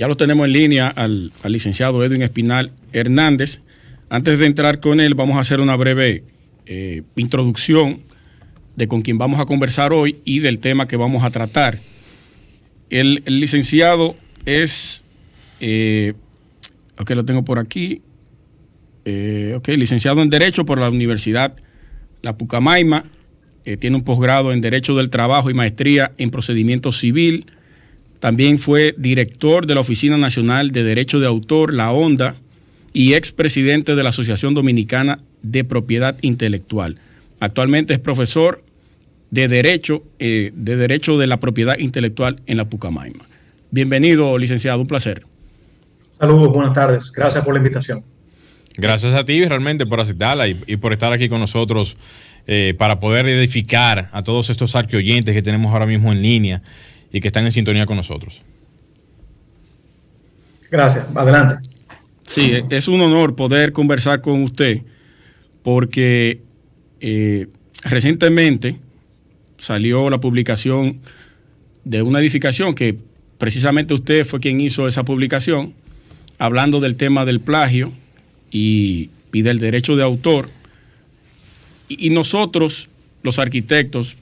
Ya lo tenemos en línea al licenciado Edwin Espinal Hernández. Antes de entrar con él, vamos a hacer una breve introducción de con quién vamos a conversar hoy y del tema que vamos a tratar. El licenciado es, lo tengo por aquí, licenciado en Derecho por la Universidad La Pucamaima, tiene un posgrado en Derecho del Trabajo y maestría en Procedimiento Civil. También fue director de la Oficina Nacional de Derecho de Autor, la ONDA, y expresidente de la Asociación Dominicana de Propiedad Intelectual. Actualmente es profesor de Derecho de la Propiedad Intelectual en la Pucamaima. Bienvenido, licenciado, un placer. Saludos, buenas tardes. Gracias por la invitación. Gracias a ti realmente por aceptarla y por estar aquí con nosotros para poder edificar a todos estos arqueoyentes que tenemos ahora mismo en línea y que están en sintonía con nosotros. Gracias, adelante. Sí, es un honor poder conversar con usted porque recientemente salió la publicación de una edificación que precisamente usted fue quien hizo esa publicación, hablando del tema del plagio y del derecho de autor. Y nosotros, los arquitectos,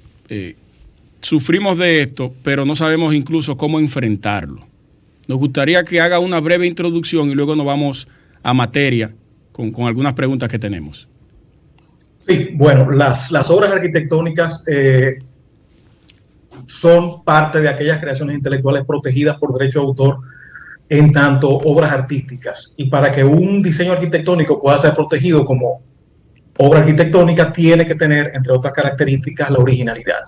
sufrimos de esto, pero no sabemos incluso cómo enfrentarlo. Nos gustaría que haga una breve introducción y luego nos vamos a materia con algunas preguntas que tenemos. Sí, bueno, las obras arquitectónicas son parte de aquellas creaciones intelectuales protegidas por derecho de autor en tanto obras artísticas. Y para que un diseño arquitectónico pueda ser protegido como obra arquitectónica, tiene que tener, entre otras características, la originalidad.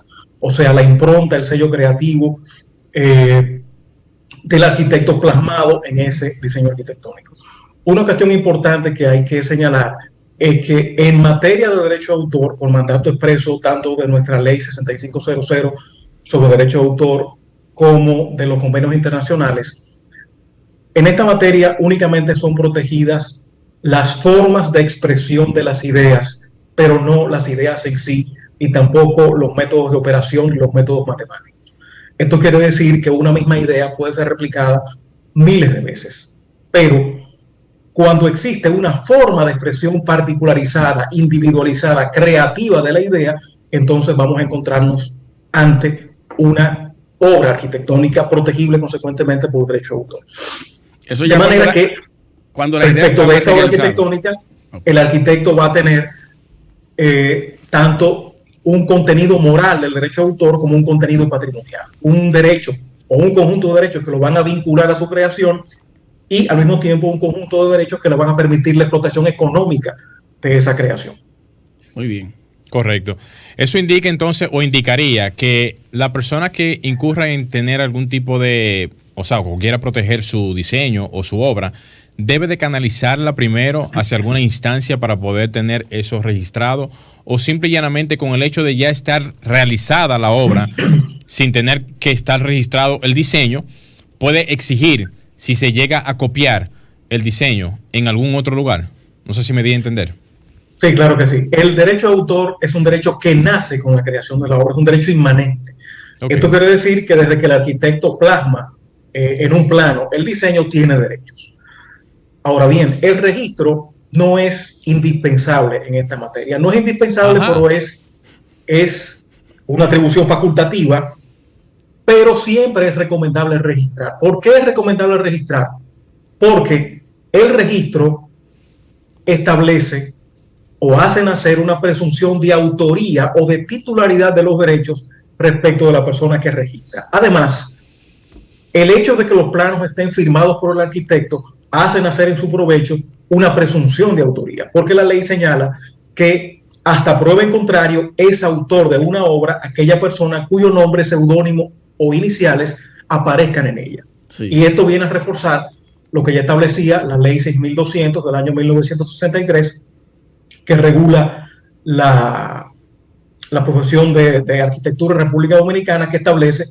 O sea, la impronta, el sello creativo del arquitecto plasmado en ese diseño arquitectónico. Una cuestión importante que hay que señalar es que en materia de derecho de autor, por mandato expreso tanto de nuestra ley 6500 sobre derecho de autor como de los convenios internacionales, en esta materia únicamente son protegidas las formas de expresión de las ideas, pero no las ideas en sí, y tampoco los métodos de operación y los métodos matemáticos. Esto quiere decir que una misma idea puede ser replicada miles de veces, pero cuando existe una forma de expresión particularizada, individualizada, creativa de la idea, entonces vamos a encontrarnos ante una obra arquitectónica protegible consecuentemente por derecho de autor. Eso de manera que, cuando la respecto de esa obra arquitectónica, el arquitecto va a tener tanto un contenido moral del derecho de autor como un contenido patrimonial, un derecho o un conjunto de derechos que lo van a vincular a su creación y al mismo tiempo un conjunto de derechos que le van a permitir la explotación económica de esa creación. Muy bien. Correcto. Eso indica entonces, o indicaría, que la persona que incurra en tener algún tipo de, o quiera proteger su diseño o su obra, debe de canalizarla primero hacia alguna instancia para poder tener eso registrado, o simple y llanamente con el hecho de ya estar realizada la obra, sin tener que estar registrado el diseño, puede exigir, si se llega a copiar el diseño en algún otro lugar. No sé si me di a entender. Sí, claro que sí. El derecho de autor es un derecho que nace con la creación de la obra, es un derecho inmanente. Okay. Esto quiere decir que desde que el arquitecto plasma en un plano, el diseño tiene derechos. Ahora bien, el registro no es indispensable en esta materia. No es indispensable, pero es una atribución facultativa, pero siempre es recomendable registrar. ¿Por qué es recomendable registrar? Porque el registro establece o hace nacer una presunción de autoría o de titularidad de los derechos respecto de la persona que registra. Además, el hecho de que los planos estén firmados por el arquitecto hace nacer en su provecho una presunción de autoría, porque la ley señala que hasta prueba en contrario es autor de una obra aquella persona cuyo nombre, seudónimo o iniciales aparezcan en ella. Sí. Y esto viene a reforzar lo que ya establecía la ley 6200 del año 1963, que regula la profesión de arquitectura en República Dominicana, que establece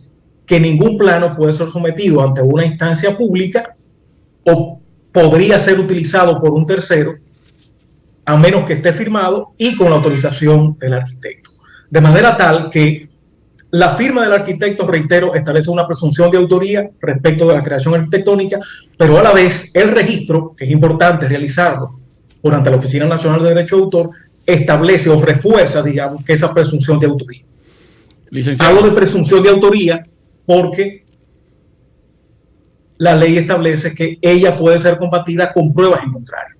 que ningún plano puede ser sometido ante una instancia pública o podría ser utilizado por un tercero a menos que esté firmado y con la autorización del arquitecto. De manera tal que La firma del arquitecto, reitero, establece una presunción de autoría respecto de la creación arquitectónica, pero a la vez el registro, que es importante realizarlo por ante la Oficina Nacional de Derecho de Autor, establece o refuerza, digamos, que esa presunción de autoría. Licenciado. Hablo de presunción de autoría porque la ley establece que ella puede ser combatida con pruebas en contrario.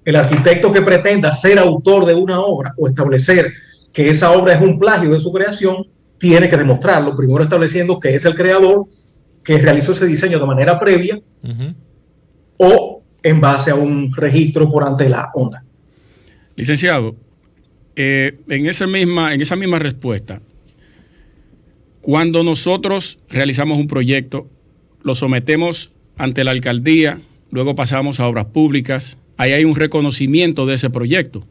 El arquitecto que pretenda ser autor de una obra o establecer que esa obra es un plagio de su creación, tiene que demostrarlo, primero estableciendo que es el creador que realizó ese diseño de manera previa o en base a un registro por ante la ONDA. Licenciado, en esa misma respuesta, cuando nosotros realizamos un proyecto, lo sometemos ante la alcaldía, luego pasamos a obras públicas, ahí hay un reconocimiento de ese proyecto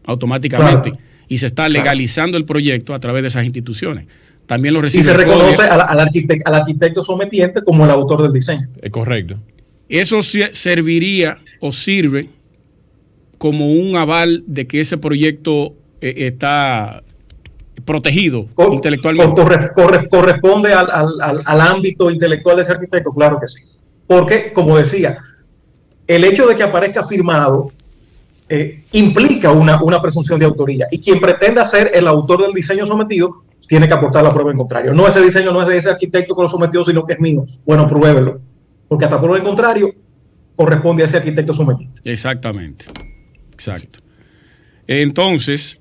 automáticamente, claro, y se está legalizando el proyecto a través de esas instituciones. También lo recibe. Y se reconoce al arquitecto sometiente como el autor del diseño. Es correcto. Eso serviría o sirve como un aval de que ese proyecto está protegido intelectualmente. Corresponde al ámbito intelectual de ese arquitecto, claro que sí. Porque, como decía, el hecho de que aparezca firmado implica una presunción de autoría, y quien pretenda ser el autor del diseño sometido tiene que aportar la prueba en contrario. No, ese diseño no es de ese arquitecto que lo sometió, sino que es mío. Bueno, pruébelo, porque hasta prueba en contrario corresponde a ese arquitecto sometido. Exactamente. Exacto. Entonces,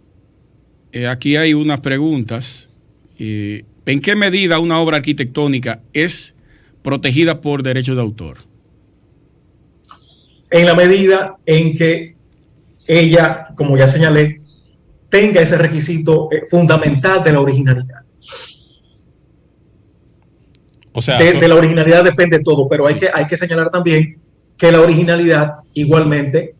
aquí hay unas preguntas. ¿En qué medida una obra arquitectónica es protegida por derecho de autor? En la medida en que ella, como ya señalé, tenga ese requisito fundamental de la originalidad. O sea, de la originalidad depende todo, pero sí, hay que señalar también que la originalidad igualmente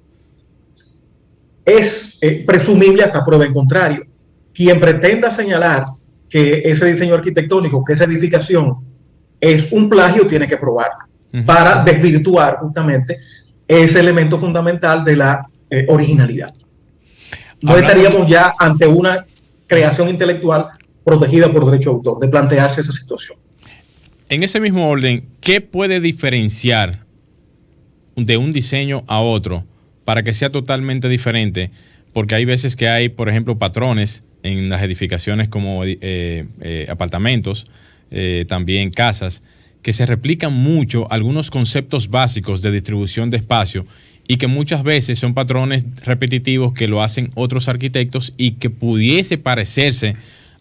es presumible hasta prueba en contrario. Quien pretenda señalar que ese diseño arquitectónico, que esa edificación es un plagio, tiene que probarlo para desvirtuar justamente ese elemento fundamental de la originalidad. No estaríamos ya ante una creación intelectual protegida por derecho de autor, de plantearse esa situación. En ese mismo orden, ¿qué puede diferenciar de un diseño a otro para que sea totalmente diferente? Porque hay veces que hay, por ejemplo, patrones en las edificaciones como apartamentos, también casas, que se replican mucho algunos conceptos básicos de distribución de espacio y que muchas veces son patrones repetitivos que lo hacen otros arquitectos y que pudiese parecerse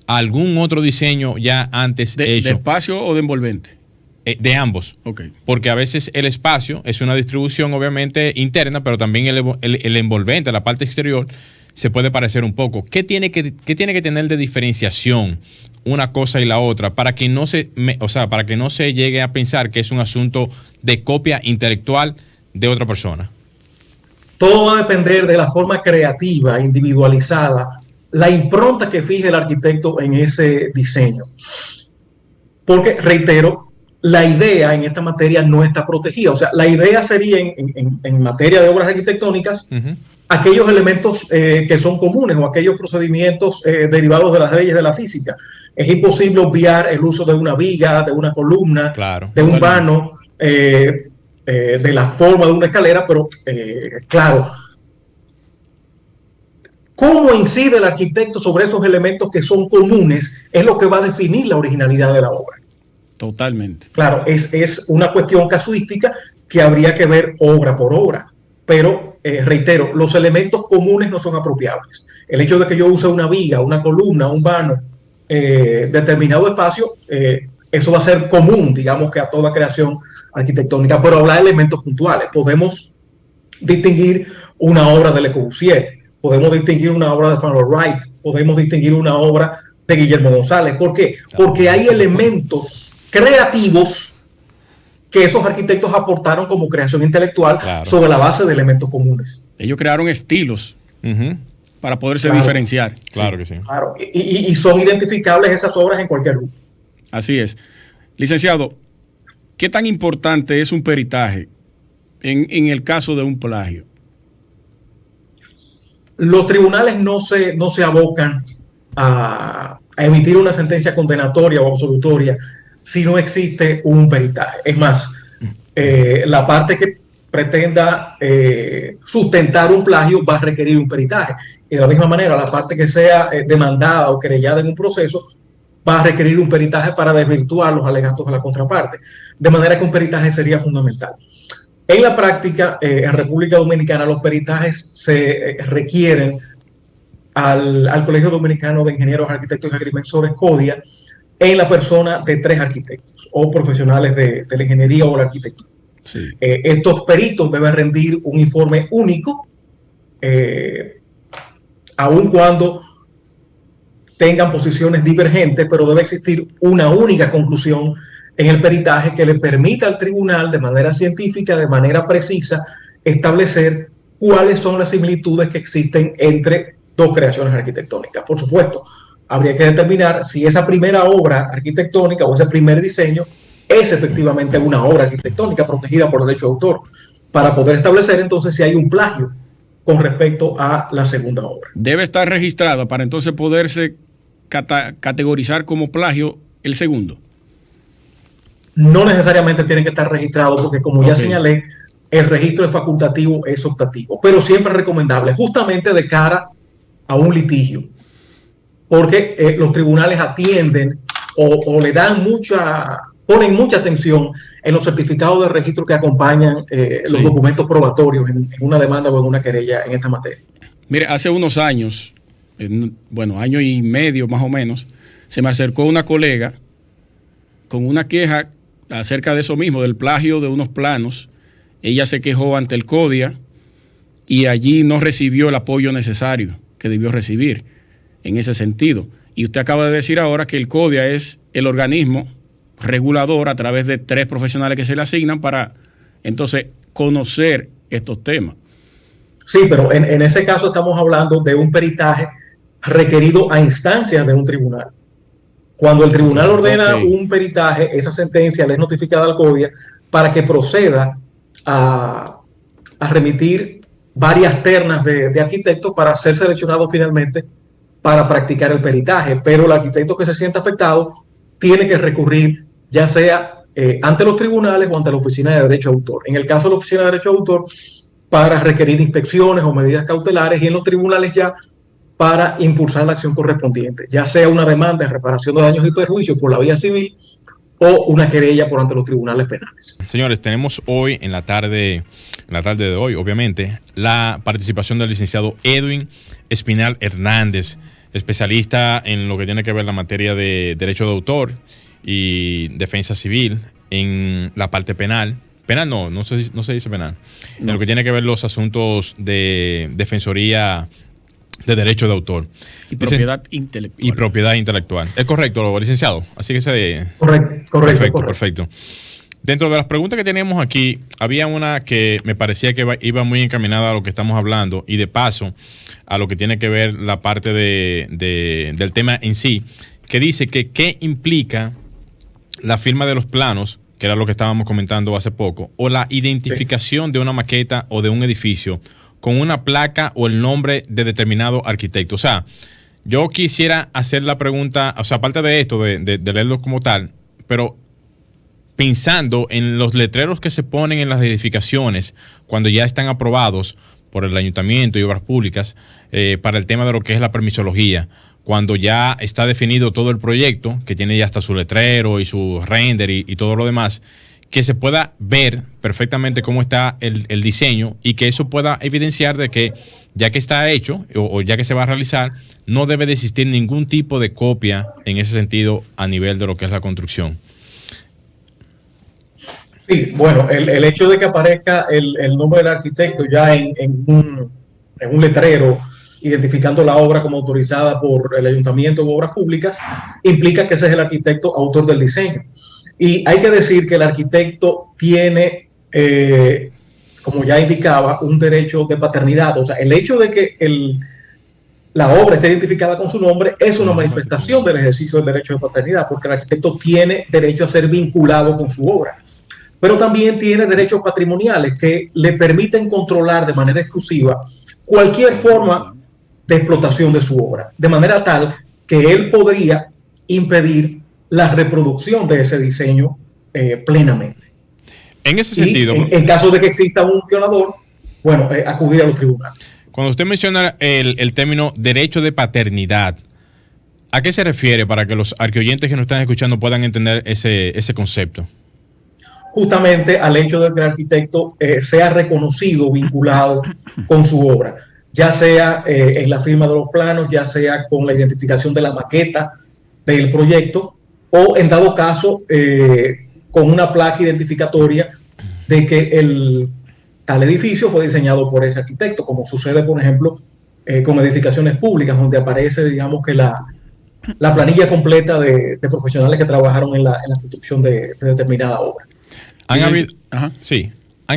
a algún otro diseño ya antes hecho. ¿De espacio o de envolvente? De ambos. Okay. Porque a veces el espacio es una distribución obviamente interna, pero también el envolvente, la parte exterior, se puede parecer un poco. ¿Qué tiene que tener de diferenciación una cosa y la otra para que no se llegue a pensar que es un asunto de copia intelectual de otra persona? Todo va a depender de la forma creativa, individualizada, la impronta que fije el arquitecto en ese diseño. Porque, reitero, la idea en esta materia no está protegida. O sea, la idea sería en materia de obras arquitectónicas, aquellos elementos que son comunes o aquellos procedimientos derivados de las leyes de la física. Es imposible obviar el uso de una viga, de una columna, claro, de un vano, de la forma de una escalera, pero claro, ¿cómo incide el arquitecto sobre esos elementos que son comunes? Es lo que va a definir la originalidad de la obra. Totalmente. Claro, es una cuestión casuística que habría que ver obra por obra, pero reitero, los elementos comunes no son apropiables. El hecho de que yo use una viga, una columna, un vano, determinado espacio, eso va a ser común, digamos que a toda creación arquitectónica, pero hablar de elementos puntuales. Podemos distinguir una obra de Le Corbusier, podemos distinguir una obra de Frank Lloyd Wright, podemos distinguir una obra de Guillermo González. ¿Por qué? Porque hay elementos creativos que esos arquitectos aportaron como creación intelectual, claro, sobre la base de elementos comunes. Ellos crearon estilos para poderse diferenciar. Claro que sí. Claro. Y son identificables esas obras en cualquier lugar. Así es. Licenciado, ¿qué tan importante es un peritaje en el caso de un plagio? Los tribunales no se abocan a a emitir una sentencia condenatoria o absolutoria si no existe un peritaje. Es más, la parte que pretenda sustentar un plagio va a requerir un peritaje. Y de la misma manera, la parte que sea demandada o querellada en un proceso va a requerir un peritaje para desvirtuar los alegatos de la contraparte. De manera que un peritaje sería fundamental. En la práctica, en República Dominicana, los peritajes se requieren al Colegio Dominicano de Ingenieros, Arquitectos y Agrimensores, CODIA, en la persona de 3 arquitectos o profesionales de la ingeniería o la arquitectura. Sí. Estos peritos deben rendir un informe único, aun cuando tengan posiciones divergentes, pero debe existir una única conclusión en el peritaje que le permita al tribunal, de manera científica, de manera precisa, establecer cuáles son las similitudes que existen entre 2 creaciones arquitectónicas. Por supuesto, habría que determinar si esa primera obra arquitectónica o ese primer diseño es efectivamente una obra arquitectónica protegida por derecho de autor, para poder establecer entonces si hay un plagio con respecto a la segunda obra. Debe estar registrada para entonces poderse categorizar como plagio el segundo. No necesariamente tiene que estar registrado porque, como ya señalé, el registro de facultativo es optativo, pero siempre es recomendable, justamente de cara a un litigio, porque los tribunales atienden o le dan ponen mucha atención en los certificados de registro que acompañan los documentos probatorios en una demanda o en una querella en esta materia. Mire, hace unos años, año y medio más o menos, se me acercó una colega con una queja acerca de eso mismo, del plagio de unos planos. Ella se quejó ante el CODIA y allí no recibió el apoyo necesario que debió recibir en ese sentido. Y usted acaba de decir ahora que el CODIA es el organismo regulador a través de 3 profesionales que se le asignan para entonces conocer estos temas. Sí, pero en ese caso estamos hablando de un peritaje requerido a instancias de un tribunal. Cuando el tribunal ordena un peritaje, esa sentencia le es notificada al CODIA para que proceda a remitir varias ternas de arquitectos para ser seleccionado finalmente para practicar el peritaje. Pero el arquitecto que se sienta afectado tiene que recurrir ya sea ante los tribunales o ante la Oficina de Derecho de Autor. En el caso de la Oficina de Derecho de Autor, para requerir inspecciones o medidas cautelares, y en los tribunales ya para impulsar la acción correspondiente, ya sea una demanda de reparación de daños y perjuicios por la vía civil o una querella por ante los tribunales penales. Señores, tenemos hoy en la tarde de hoy, obviamente, la participación del licenciado Edwin Espinal Hernández, especialista en lo que tiene que ver la materia de derecho de autor y defensa civil en la parte penal. Penal no se dice penal. No. En lo que tiene que ver los asuntos de defensoría de derecho de autor. Y propiedad intelectual. Y propiedad intelectual. ¿Es correcto, licenciado? Así que Correcto. Perfecto. Dentro de las preguntas que teníamos aquí, había una que me parecía que iba muy encaminada a lo que estamos hablando y de paso a lo que tiene que ver la parte del tema en sí, que dice que qué implica la firma de los planos, que era lo que estábamos comentando hace poco, o la identificación de una maqueta o de un edificio con una placa o el nombre de determinado arquitecto. O sea, yo quisiera hacer la pregunta, o sea, aparte de esto, de leerlo como tal, pero pensando en los letreros que se ponen en las edificaciones cuando ya están aprobados por el ayuntamiento y obras públicas para el tema de lo que es la permisología, cuando ya está definido todo el proyecto, que tiene ya hasta su letrero y su render y todo lo demás, que se pueda ver perfectamente cómo está el diseño y que eso pueda evidenciar de que ya que está hecho o ya que se va a realizar, no debe de existir ningún tipo de copia en ese sentido a nivel de lo que es la construcción. Sí, bueno, el hecho de que aparezca el nombre del arquitecto ya en un letrero identificando la obra como autorizada por el Ayuntamiento de Obras Públicas implica que ese es el arquitecto autor del diseño. Y hay que decir que el arquitecto tiene, como ya indicaba, un derecho de paternidad. O sea, el hecho de que la obra esté identificada con su nombre es una manifestación del ejercicio del derecho de paternidad, porque el arquitecto tiene derecho a ser vinculado con su obra. Pero también tiene derechos patrimoniales que le permiten controlar de manera exclusiva cualquier forma de explotación de su obra, de manera tal que él podría impedir la reproducción de ese diseño plenamente. En ese sentido, en caso de que exista un violador, bueno, acudir a los tribunales. Cuando usted menciona el término derecho de paternidad, ¿a qué se refiere para que los arqueoyentes que nos están escuchando puedan entender ese concepto? Justamente al hecho de que el arquitecto sea reconocido, vinculado con su obra, ya sea en la firma de los planos, ya sea con la identificación de la maqueta del proyecto, o en dado caso con una placa identificatoria de que tal edificio fue diseñado por ese arquitecto, como sucede, por ejemplo, con edificaciones públicas, donde aparece, digamos, que la planilla completa de profesionales que trabajaron en la construcción de determinada obra. ¿Han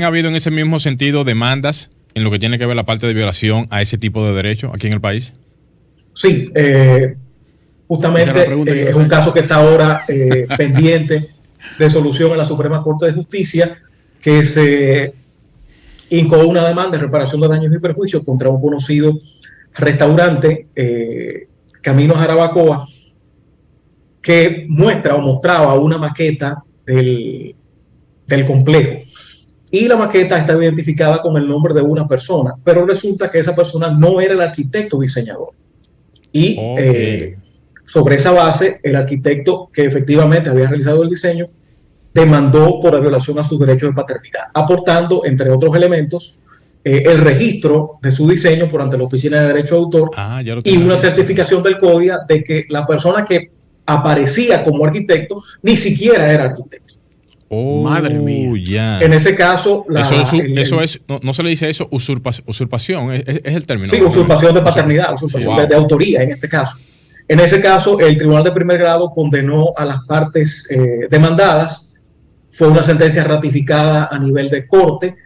habido en ese mismo sentido demandas en lo que tiene que ver la parte de violación a ese tipo de derecho aquí en el país? Sí, justamente es un caso que está ahora pendiente de solución en la Suprema Corte de Justicia, que se incoó una demanda de reparación de daños y perjuicios contra un conocido restaurante, Camino Jarabacoa, que mostraba una maqueta del complejo. Y la maqueta está identificada con el nombre de una persona, pero resulta que esa persona no era el arquitecto diseñador. Y sobre esa base, el arquitecto que efectivamente había realizado el diseño demandó por la violación a sus derechos de paternidad, aportando, entre otros elementos, el registro de su diseño por ante la Oficina de Derecho de Autor y una certificación del CODIA de que la persona que aparecía como arquitecto ni siquiera era arquitecto. Madre mía. Ya. En ese caso, no se le dice eso, usurpación, es el término. Sí, usurpación de paternidad, usurpación de autoría en este caso. En ese caso, el Tribunal de Primer Grado condenó a las partes demandadas. Fue una sentencia ratificada a nivel de corte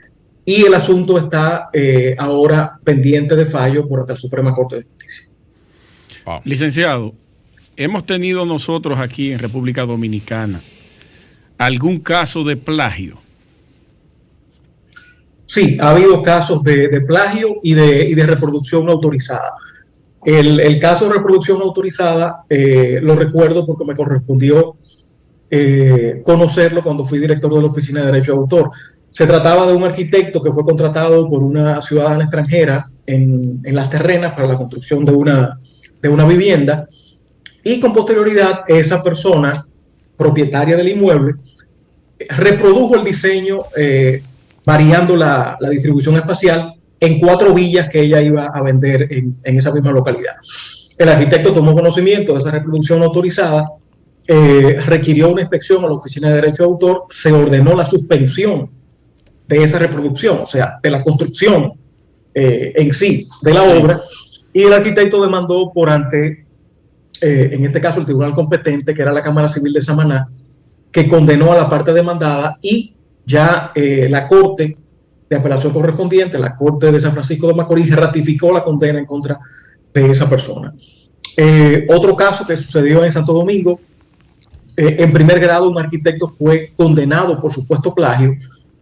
y el asunto está ahora pendiente de fallo por ante la Suprema Corte de Justicia. Wow. Licenciado, hemos tenido nosotros aquí en República Dominicana algún caso de plagio. Sí, ha habido casos de plagio y de reproducción no autorizada. El caso de reproducción no autorizada lo recuerdo porque me correspondió conocerlo cuando fui director de la Oficina de Derecho de Autor. Se trataba de un arquitecto que fue contratado por una ciudadana extranjera en Las Terrenas para la construcción de una vivienda, y con posterioridad esa persona, propietaria del inmueble, reprodujo el diseño variando la distribución espacial en 4 villas que ella iba a vender en esa misma localidad. El arquitecto tomó conocimiento de esa reproducción autorizada, requirió una inspección a la Oficina de Derecho de Autor, se ordenó la suspensión de esa reproducción, o sea, de la construcción en sí de la obra, y el arquitecto demandó por ante, en este caso, el tribunal competente, que era la Cámara Civil de Samaná, que condenó a la parte demandada, y ya la Corte de Apelación correspondiente, la Corte de San Francisco de Macorís, ratificó la condena en contra de esa persona. Otro caso que sucedió en Santo Domingo, en primer grado un arquitecto fue condenado por supuesto plagio,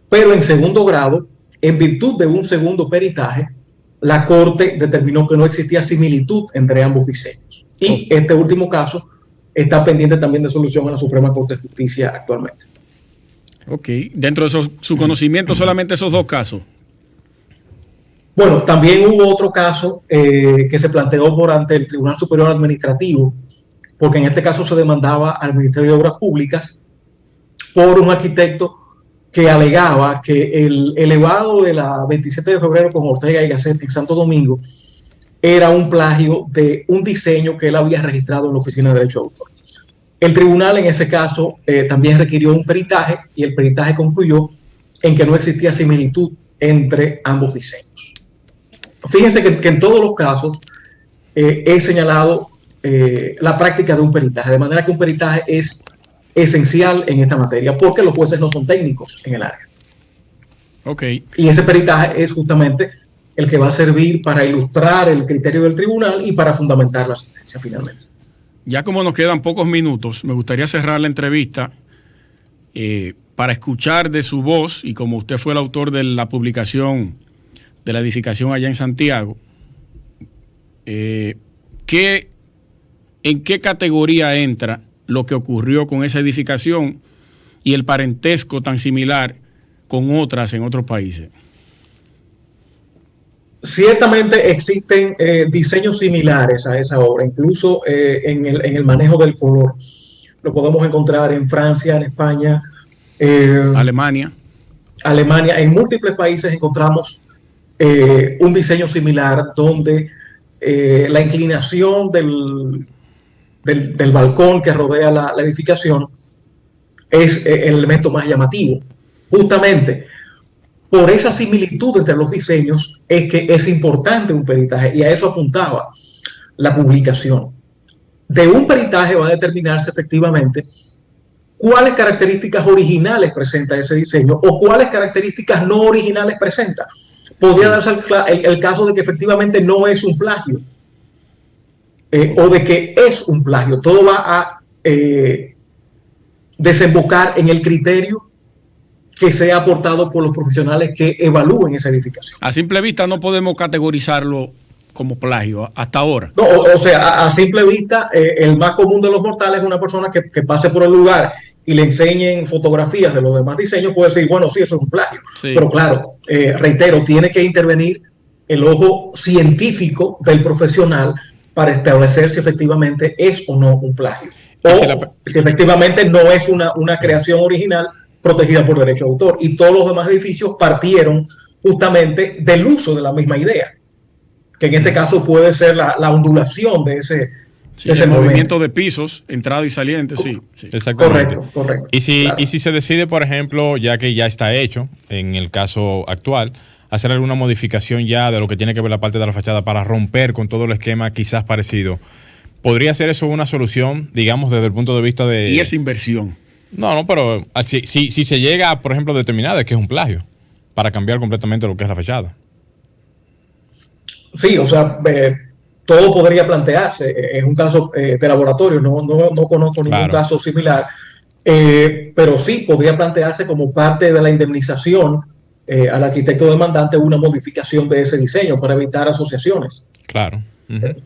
pero en segundo grado, en virtud de un segundo peritaje, la Corte determinó que no existía similitud entre ambos diseños. Y este último caso está pendiente también de solución en la Suprema Corte de Justicia actualmente. Ok, dentro de su conocimiento, solamente esos 2 casos. Bueno, también hubo otro caso que se planteó por ante el Tribunal Superior Administrativo, porque en este caso se demandaba al Ministerio de Obras Públicas por un arquitecto que alegaba que el elevado de la 27 de febrero con Ortega y Gasset en Santo Domingo era un plagio de un diseño que él había registrado en la Oficina de Derecho de Autor. El tribunal en ese caso también requirió un peritaje, y el peritaje concluyó en que no existía similitud entre ambos diseños. Fíjense que en todos los casos he señalado la práctica de un peritaje, de manera que un peritaje es esencial en esta materia, porque los jueces no son técnicos en el área. Okay. Y ese peritaje es justamente el que va a servir para ilustrar el criterio del tribunal y para fundamentar la sentencia finalmente. Ya como nos quedan pocos minutos, me gustaría cerrar la entrevista para escuchar de su voz, y como usted fue el autor de la publicación de la edificación allá en Santiago, ¿qué ¿en qué categoría entra lo que ocurrió con esa edificación y el parentesco tan similar con otras en otros países? Ciertamente existen diseños similares a esa obra, incluso en el manejo del color. Lo podemos encontrar en Francia, en España, Alemania, en múltiples países encontramos un diseño similar donde la inclinación del balcón que rodea la edificación es el elemento más llamativo. Justamente por esa similitud entre los diseños es que es importante un peritaje, y a eso apuntaba la publicación. De un peritaje va a determinarse efectivamente cuáles características originales presenta ese diseño o cuáles características no originales presenta. Podría darse el caso de que efectivamente no es un plagio o de que es un plagio. Todo va a desembocar en el criterio que sea aportado por los profesionales que evalúen esa edificación. A simple vista no podemos categorizarlo como plagio hasta ahora. No, o sea, a simple vista, el más común de los mortales es una persona que pase por el lugar y le enseñen fotografías de los demás diseños, puede decir, bueno, sí, eso es un plagio. Sí. Pero claro, reitero, tiene que intervenir el ojo científico del profesional para establecer si efectivamente es o no un plagio. O si efectivamente no es una creación original protegida por derecho de autor. Y todos los demás edificios partieron justamente del uso de la misma idea, que en este caso puede ser la ondulación de ese, sí, ese movimiento de pisos, entrada y saliente, sí. Exactamente. Correcto. Y si se decide, por ejemplo, ya que ya está hecho, en el caso actual, hacer alguna modificación ya de lo que tiene que ver la parte de la fachada para romper con todo el esquema quizás parecido, ¿podría ser eso una solución, digamos, desde el punto de vista de... Y esa inversión? No, pero si se llega, por ejemplo, a determinar que es un plagio, para cambiar completamente lo que es la fachada. Sí, o sea, todo podría plantearse. Es un caso de laboratorio, no conozco ningún caso similar, pero sí podría plantearse como parte de la indemnización al arquitecto demandante una modificación de ese diseño para evitar asociaciones. Claro.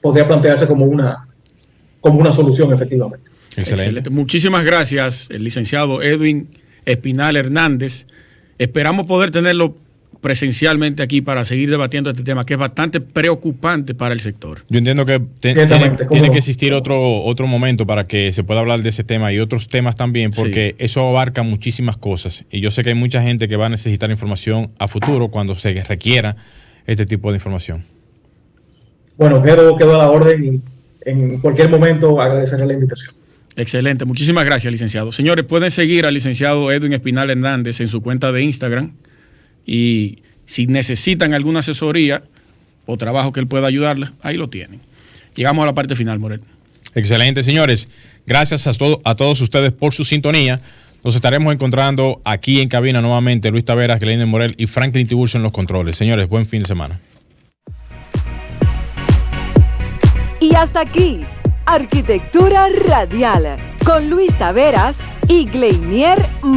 Podría plantearse como una solución, efectivamente. Excelente. Muchísimas gracias, el licenciado Edwin Espinal Hernández. Esperamos poder tenerlo presencialmente aquí para seguir debatiendo este tema que es bastante preocupante para el sector. Yo entiendo que tiene que existir otro momento para que se pueda hablar de ese tema y otros temas también, porque eso abarca muchísimas cosas y yo sé que hay mucha gente que va a necesitar información a futuro cuando se requiera este tipo de información. Bueno, quedo a la orden y en cualquier momento agradecerle la invitación. Excelente, muchísimas gracias, licenciado. Señores, pueden seguir al licenciado Edwin Espinal Hernández en su cuenta de Instagram y si necesitan alguna asesoría o trabajo que él pueda ayudarles, ahí lo tienen. Llegamos a la parte final, Morel. Excelente, señores. Gracias a todos ustedes por su sintonía. Nos estaremos encontrando aquí en cabina nuevamente Luis Taveras, Gleiner Morel y Franklin Tiburcio en los controles. Señores, buen fin de semana. Y hasta aquí, Arquitectura Radial, con Luis Taveras y Gleiner